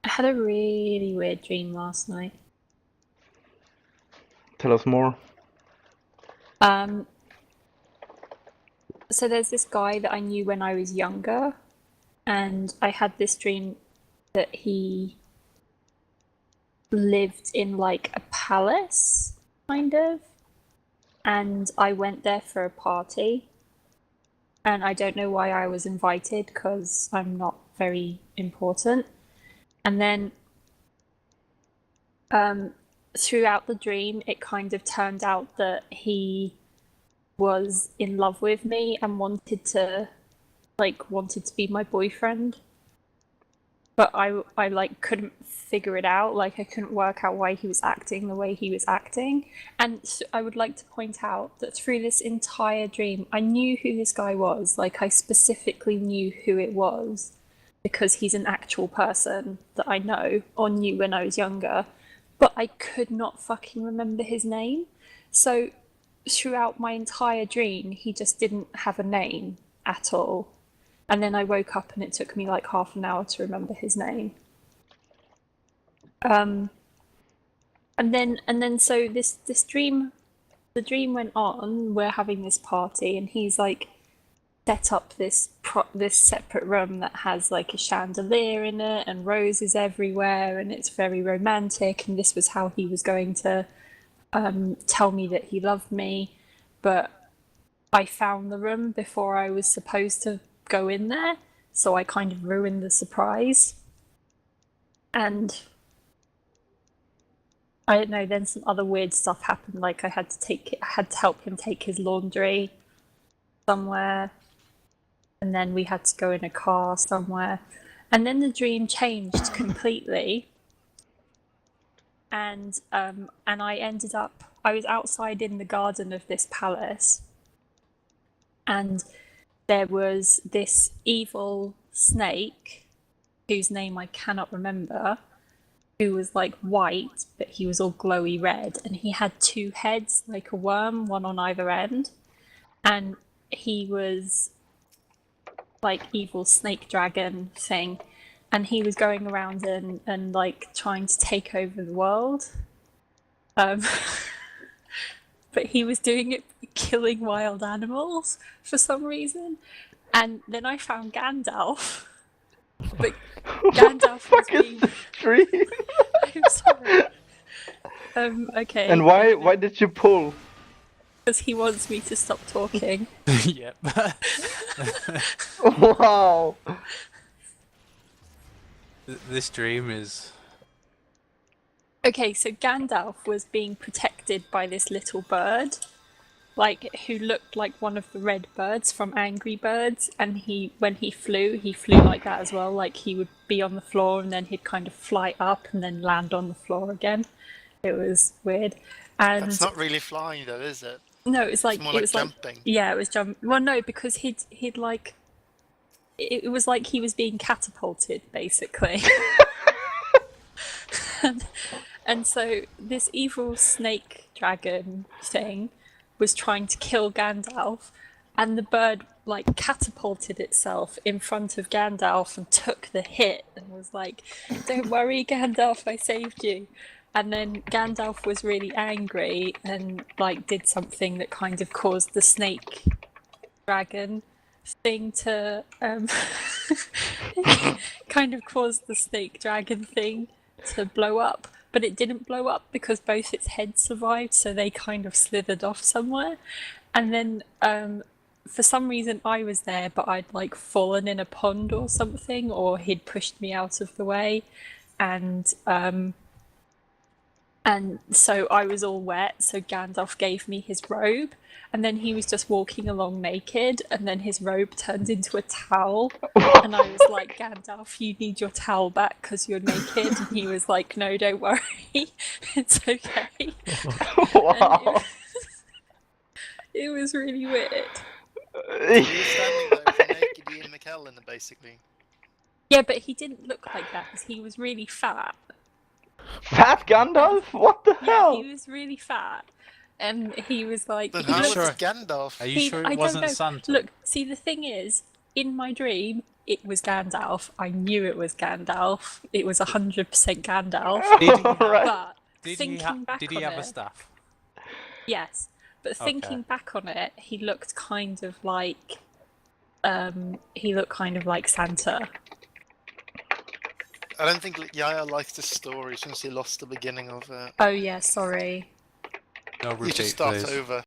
I had a really weird dream last night. Tell us more. Um, so there's this guy that I knew when I was younger, and I had this dream that he lived in like a palace, kind of, and I went there for a party, and I don't know why I was invited because I'm not very important. And then throughout the dream, it kind of turned out that he was in love with me and wanted to be my boyfriend, but I like couldn't figure it out. Like I couldn't work out why he was acting the way he was acting. And so I would like to point out that through this entire dream, I knew who this guy was. Like I specifically knew who it was because he's an actual person that I know or knew when I was younger, but I could not fucking remember his name. So throughout my entire dream, he just didn't have a name at all. And then I woke up and it took me like half an hour to remember his name. Um, and then so this dream, the dream went on. We're having this party, and he's like set up this separate room that has like a chandelier in it and roses everywhere, and it's very romantic. And this was how he was going to tell me that he loved me, but I found the room before I was supposed to go in there, so I kind of ruined the surprise. And I don't know, then some other weird stuff happened, like I had to help him take his laundry somewhere, and then we had to go in a car somewhere. And then the dream changed completely. And I was outside in the garden of this palace, and there was this evil snake whose name I cannot remember, who was like white, but he was all glowy red, and he had two heads like a worm, one on either end. And he was like evil snake dragon thing, and he was going around and like trying to take over the world. Um, but he was doing it by killing wild animals for some reason. And then I found Gandalf. But Gandalf was What the fuck is being. this dream? I'm sorry. Okay. And why did you pull? Because he wants me to stop talking. Yep. Wow. This dream is. Okay, so Gandalf was being protected by this little bird, like who looked like one of the red birds from Angry Birds, and when he flew like that as well. Like he would be on the floor and then he'd kind of fly up and then land on the floor again. It was weird. And That's not really flying though, is it? no, it's like more it like was jumping. like yeah, it was jump. Well, no, because he'd like it was like he was being catapulted basically. And so this evil snake dragon thing was trying to kill Gandalf, and the bird like catapulted itself in front of Gandalf and took the hit and was like, "Don't worry, Gandalf, I saved you." And then Gandalf was really angry and like did something that kind of caused the snake dragon thing to kind of caused the snake dragon thing to blow up, but it didn't blow up because both its heads survived, so they kind of slithered off somewhere. And then for some reason I was there, but I'd like fallen in a pond or something, or he'd pushed me out of the way, and so I was all wet, so Gandalf gave me his robe, and then he was just walking along naked, and then his robe turned into a towel, and I was like, Gandalf, you need your towel back because you're naked, and he was like, no, don't worry, it's okay. Wow. It was really weird. He was standing there with a naked Ian McKellen, basically. Yeah, but he didn't look like that because he was really fat. Fat Gandalf? What the Yeah, hell? he was really fat. And he was like, But he how looked was sure? Gandalf? Are you sure I it don't wasn't know. Santa? Look, see, the thing is, in my dream, it was Gandalf. I knew it was Gandalf. It was 100% Gandalf. Right. But Did thinking back did he on have it, a staff? yes. But thinking back on it, he looked kind of like Santa. I don't think Yaya liked the story since he lost the beginning of it. Oh yeah, sorry. No You should repeat, start please. over.